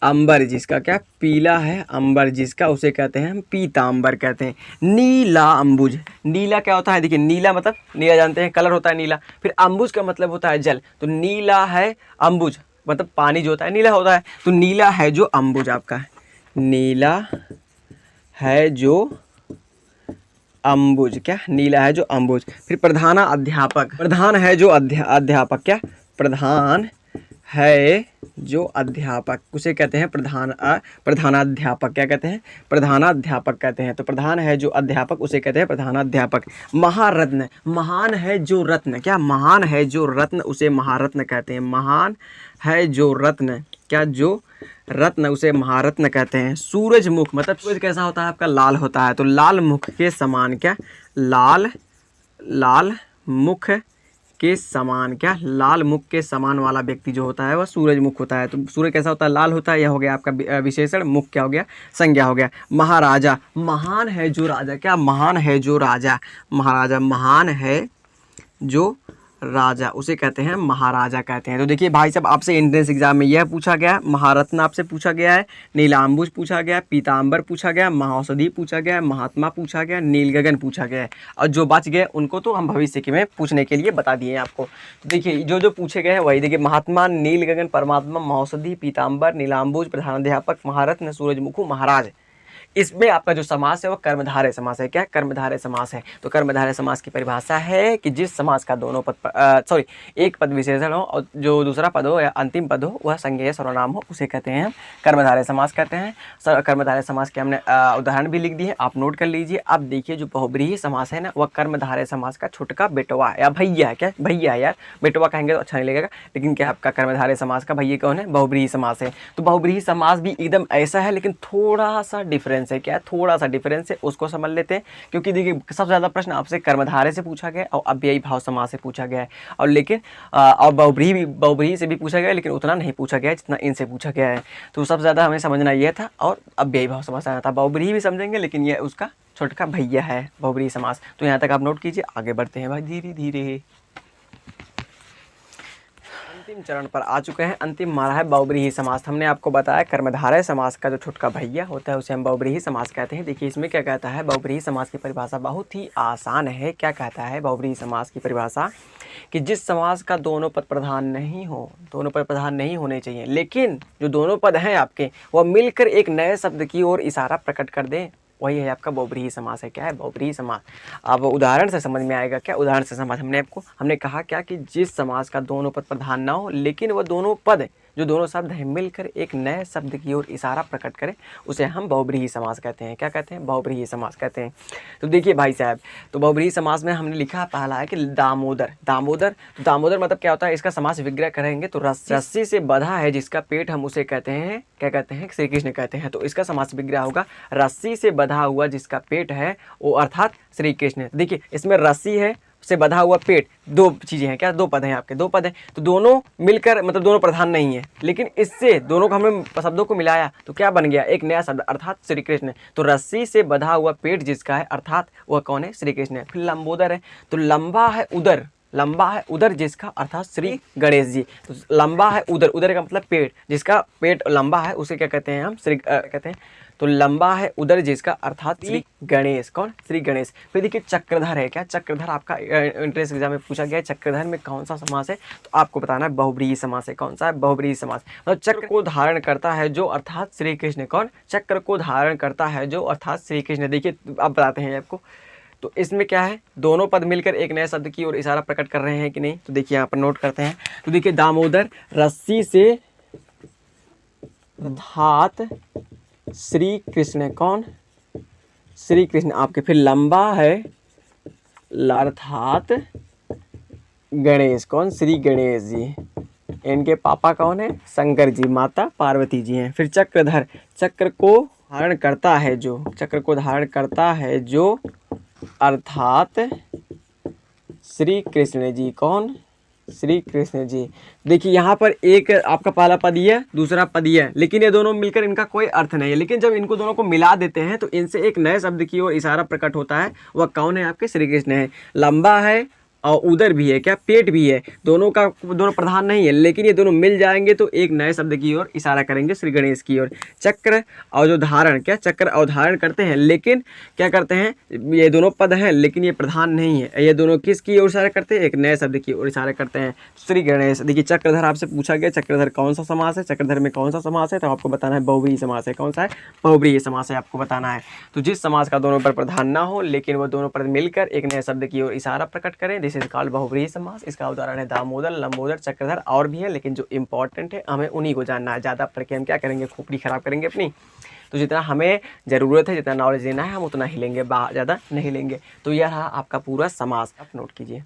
अंबर जिसका, क्या पीला है अंबर जिसका, उसे कहते हैं हम पीतांबर कहते हैं। नीला अंबुज, नीला क्या होता है, देखिए नीला मतलब नीला जानते हैं कलर होता है नीला, फिर अंबुज का मतलब होता है जल, तो नीला है अंबुज मतलब पानी जो होता है नीला होता है, तो नीला है जो अंबुज आपका है, नीला है जो अंबुज, क्या नीला है जो अंबुज। फिर प्रधाना अध्यापक, प्रधान है जो अध्यापक, क्या प्रधान है जो अध्यापक उसे कहते हैं प्रधानाध्यापक, क्या कहते हैं प्रधानाध्यापक कहते हैं, तो प्रधान है जो अध्यापक उसे कहते हैं प्रधानाध्यापक। महारत्न, महान है जो रत्न, क्या महान है जो रत्न उसे महारत्न कहते हैं, महान है जो रत्न, क्या जो रत्न उसे महारत्न कहते हैं। सूरजमुख, मतलब सूरज कैसा होता है आपका लाल होता है, तो लाल मुख के समान, क्या लाल मुख के समान, क्या लाल मुख के समान वाला व्यक्ति जो होता है वह सूरजमुख होता है। तो सूरज कैसा होता है लाल होता है, यह हो गया आपका विशेषण, मुख क्या हो गया संज्ञा हो गया। महाराजा, महान है जो राजा, क्या महान है जो राजा, महाराजा महान है जो राजा उसे कहते हैं महाराजा कहते हैं। तो देखिए भाई साहब आपसे एंट्रेंस एग्जाम में यह पूछा गया है, महारत्न आपसे पूछा गया है, नीलांबुज पूछा गया, पीतांबर पूछा गया, महाऔषधि पूछा गया, महात्मा पूछा गया, नीलगगन पूछा गया है, और जो बच गए उनको तो हम भविष्य के में पूछने के लिए बता दिए आपको। तो देखिए जो जो पूछे गए हैं वही देखिए, महात्मा, नीलगगन, परमात्मा, महाऔषधि, पीतांबर, नीलांबुज, प्रधानाध्यापक, महारत्न, सूरजमुखु, महाराज। इसमें आपका जो समास है वो कर्मधारय समास है, क्या कर्मधारय समास है। तो कर्मधारय समास की परिभाषा है कि जिस समास का दोनों पद एक पद विशेषण हो और जो दूसरा पद हो या अंतिम पद हो वह संज्ञेय सर्वनाम हो, उसे कहते हैं कर्मधारय समास कहते हैं। कर्मधारय समास के हमने उदाहरण भी लिख दिए, आप नोट कर लीजिए। अब देखिए जो बहुब्रीहि समास है ना वह कर्मधारय समास का छोटका बेटवा या भैया है, क्या भैया यार, बेटवा कहेंगे तो अच्छा नहीं लगेगा, लेकिन क्या आपका कर्मधारय समास का भैया कौन है, बहुब्रीहि समास है। तो बहुब्रीहि समास भी एकदम ऐसा है, लेकिन थोड़ा सा डिफरेंस है, क्या थोड़ा सा डिफरेंस है, उसको समझ लेते हैं। क्योंकि देखिए सबसे ज़्यादा प्रश्न आपसे कर्मधारय से पूछा गया और अव्ययी भाव समास से पूछा गया है, और लेकिन और बहुब्रीहि से भी पूछा गया है, लेकिन उतना नहीं पूछा गया है जितना इनसे पूछा गया है। तो सबसे ज़्यादा हमें समझना यह था, और अव्ययी भाव समास आया था। बहुब्रीहि भी समझेंगे, लेकिन यह उसका छोटका भैया है बहुब्रीहि समास। तो यहाँ तक आप नोट कीजिए, आगे बढ़ते हैं भाई धीरे धीरे। अंतिम चरण पर आ चुके हैं, अंतिम हमारा है बहुब्रीहि समास। हमने आपको बताया कर्मधारय समास का जो छोटका भैया होता है उसे हम बहुब्रीहि समास कहते हैं। देखिए इसमें क्या कहता है, बहुब्रीहि समास की परिभाषा बहुत ही आसान है। क्या कहता है बहुब्रीहि समास की परिभाषा, कि जिस समास का दोनों पद प्रधान नहीं हो, दोनों पद प्रधान नहीं होने चाहिए, लेकिन जो दोनों पद हैं आपके वह मिलकर एक नए शब्द की ओर इशारा प्रकट कर दें, वही है आपका बहुब्रीहि समास है। क्या है बहुब्रीहि समास, अब उदाहरण से समझ में आएगा। क्या उदाहरण से समझ, हमने कहा क्या कि जिस समास का दोनों पद प्रधान ना हो, लेकिन वह दोनों पद जो दोनों शब्द हैं मिलकर एक नए शब्द की ओर इशारा प्रकट करें उसे हम बहुब्रीहि समास कहते हैं। क्या कहते हैं? बहुब्रीहि समास कहते हैं। तो देखिए भाई साहब, तो बहुब्रीहि समास में हमने लिखा पहला है कि दामोदर। दामोदर, तो दामोदर मतलब क्या होता है? इसका समास विग्रह करेंगे तो रस्सी से बंधा है जिसका पेट, हम उसे कहते हैं, क्या कहते हैं? श्री कृष्ण कहते हैं। तो इसका समास विग्रह होगा रस्सी से बंधा हुआ जिसका पेट है वो अर्थात श्री कृष्ण। देखिए इसमें रस्सी है से बंधा हुआ पेट, दो चीजें हैं। क्या? दो पद हैं आपके, दो पद हैं। तो दोनों मिलकर मतलब दोनों प्रधान नहीं है, लेकिन इससे दोनों को हमने शब्दों को मिलाया तो क्या बन गया? एक नया शब्द अर्थात श्री कृष्ण। तो रस्सी से बंधा हुआ पेट जिसका है अर्थात वह कौन है? श्री कृष्ण है। फिर लंबोदर है, तो लंबा है उदर, लंबा है उदर जिसका अर्थात श्री गणेश जी। तो लंबा है उदर, उदर का मतलब पेट, जिसका पेट लंबा है उसे क्या कहते हैं? हम श्री कहते हैं। तो लंबा है उदर जिसका अर्थात श्री गणेश। कौन? श्री गणेश। फिर देखिए चक्रधर है। क्या? चक्रधर आपका एंट्रेंस एग्जाम में पूछा गया है, चक्रधर में कौन सा समास है? तो आपको बताना है बहुब्रीहि समास है। कौन सा है? बहुब्रीहि समास। मतलब चक्र को धारण करता है जो अर्थात श्री कृष्ण। कौन? चक्र को धारण करता है जो अर्थात श्री कृष्ण। देखिए अब बताते हैं आपको, तो इसमें क्या है? दोनों पद मिलकर एक नए शब्द की ओर इशारा प्रकट कर रहे हैं कि नहीं? तो देखिए यहाँ पर नोट करते हैं। तो देखिए दामोदर रस्सी से अर्थात श्री कृष्ण। कौन? श्री कृष्ण आपके। फिर लंबा है अर्थात गणेश। कौन? श्री गणेश जी। इनके पापा कौन है? शंकर जी, माता पार्वती जी हैं। फिर चक्रधर, चक्र को धारण करता है जो, चक्र को धारण करता है जो अर्थात श्री कृष्ण जी। कौन? श्री कृष्ण जी। देखिए यहाँ पर एक आपका पहला पद ये है, दूसरा पद ये है, लेकिन ये दोनों मिलकर इनका कोई अर्थ नहीं है। लेकिन जब इनको दोनों को मिला देते हैं तो इनसे एक नए शब्द की ओर इशारा प्रकट होता है। वह कौन है? आपके श्री कृष्ण है। लंबा है और उदर भी है, क्या? पेट भी है। दोनों का दोनों प्रधान नहीं है, लेकिन ये दोनों मिल जाएंगे तो एक नए शब्द की ओर इशारा करेंगे, श्री गणेश की ओर। चक्र और जो धारण, क्या? चक्र और धारण करते हैं, लेकिन क्या करते हैं? ये दोनों पद हैं लेकिन ये प्रधान नहीं है। ये दोनों किस की ओर इशारा करते हैं? एक नए शब्द की ओर इशारा करते हैं, श्री गणेश। देखिए चक्रधर आपसे पूछा गया, चक्रधर कौन सा समास है? चक्रधर में कौन सा समास है? तो आपको बताना है बहुब्रीहि समास है। कौन सा है? बहुब्रीहि समास है, आपको बताना है। तो जिस समास का दोनों पर प्रधान ना हो लेकिन वह दोनों पद मिलकर एक नए शब्द की ओर इशारा प्रकट करें, दिस इज कॉल्ड बहुब्रीहि समास। इसका उदाहरण है दामोदर, लंबोदर, चक्रधर, और भी है, लेकिन जो इंपॉर्टेंट है हमें उन्हीं को जानना है। ज़्यादा पढ़ के हम क्या करेंगे? खोपड़ी खराब करेंगे अपनी। तो जितना हमें ज़रूरत है, जितना नॉलेज लेना है हम उतना ही लेंगे, ज़्यादा नहीं लेंगे। तो यह रहा आपका पूरा समास, आप नोट कीजिए।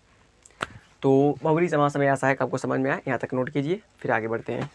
तो बहुब्रीहि समास में आशा है कि आपको समझ में आया। यहाँ तक नोट कीजिए, फिर आगे बढ़ते हैं।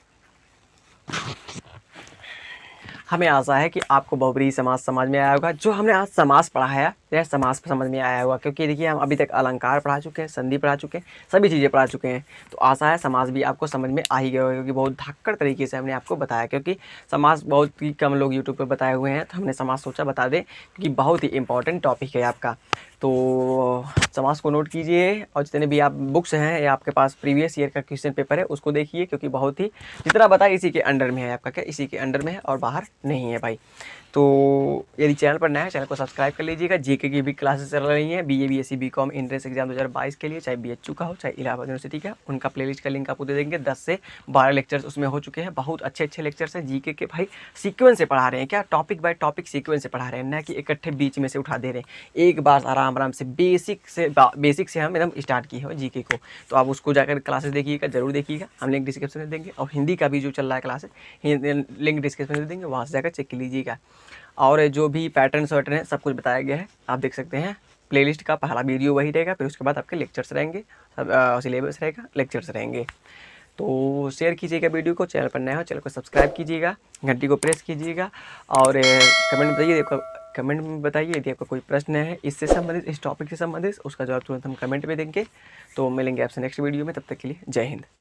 हमें आशा है कि आपको बहुब्रीहि समास समझ में आया होगा। जो हमने आज समास पढ़ा है यह समास समझ में आया होगा, क्योंकि देखिए हम अभी तक अलंकार पढ़ा चुके हैं, संधि पढ़ा चुके हैं, सभी चीज़ें पढ़ा चुके हैं। तो आशा है समास भी आपको समझ में आ ही गया होगा, क्योंकि बहुत धाकड़ तरीके से हमने आपको बताया। क्योंकि समास बहुत ही कम लोग यूट्यूब पर बताए हुए हैं, तो हमने समास सोचा बता दें, क्योंकि बहुत ही इंपॉर्टेंट टॉपिक है आपका। तो समास को नोट कीजिए, और जितने भी आप बुक्स हैं या आपके पास प्रीवियस ईयर का क्वेश्चन पेपर है उसको देखिए, क्योंकि बहुत ही जितना बताया इसी के अंडर में है आपका, क्या? इसी के अंडर में है और बाहर नहीं है भाई। तो यदि चैनल पर नया है, चैनल को सब्सक्राइब कर लीजिएगा। जीके की भी क्लासेस चल रही हैं, BA, BSc, BCom entrance exam 2022 के लिए, चाहे BHU का हो चाहे इलाहाबाद यूनिवर्सिटी का। उनका प्लेलिस्ट का लिंक आपको दे देंगे। 10 से 12 लेक्चर्स उसमें हो चुके हैं। बहुत अच्छे अच्छे लेक्चर्स हैं जीके के भाई। सीक्वेंस से पढ़ा रहे हैं, क्या? टॉपिक बाय टॉपिक सीक्वेंस से पढ़ा रहे हैं, ना कि इकट्ठे बीच में से उठा दे रहे हैं। एक बार आराम आराम से बेसिक से हम एकदम स्टार्ट किए हैं जीके को। तो आप उसको जाकर क्लासेस देखिएगा, जरूर देखिएगा। हम लिंक डिस्क्रिप्शन में देंगे, और हिंदी का भी जो चल रहा है क्लासेस, लिंक डिस्क्रिप्शन में देंगे, वहाँ से जाकर चेक कर लीजिएगा। और जो भी पैटर्न वैटर्न है सब कुछ बताया गया है, आप देख सकते हैं। प्लेलिस्ट का पहला वीडियो वही रहेगा, फिर उसके बाद आपके लेक्चर्स रहेंगे, सब सिलेबस रहेगा, लेक्चर्स रहेंगे। तो शेयर कीजिएगा वीडियो को, चैनल पर नया हो चैनल को सब्सक्राइब कीजिएगा, घंटी को प्रेस कीजिएगा, और कमेंट में बताइए यदि आपका कोई प्रश्न है इससे संबंधित, इस टॉपिक से संबंधित, उसका जवाब तुरंत हम कमेंट में देंगे। तो मिलेंगे आपसे नेक्स्ट वीडियो में, तब तक के लिए जय हिंद।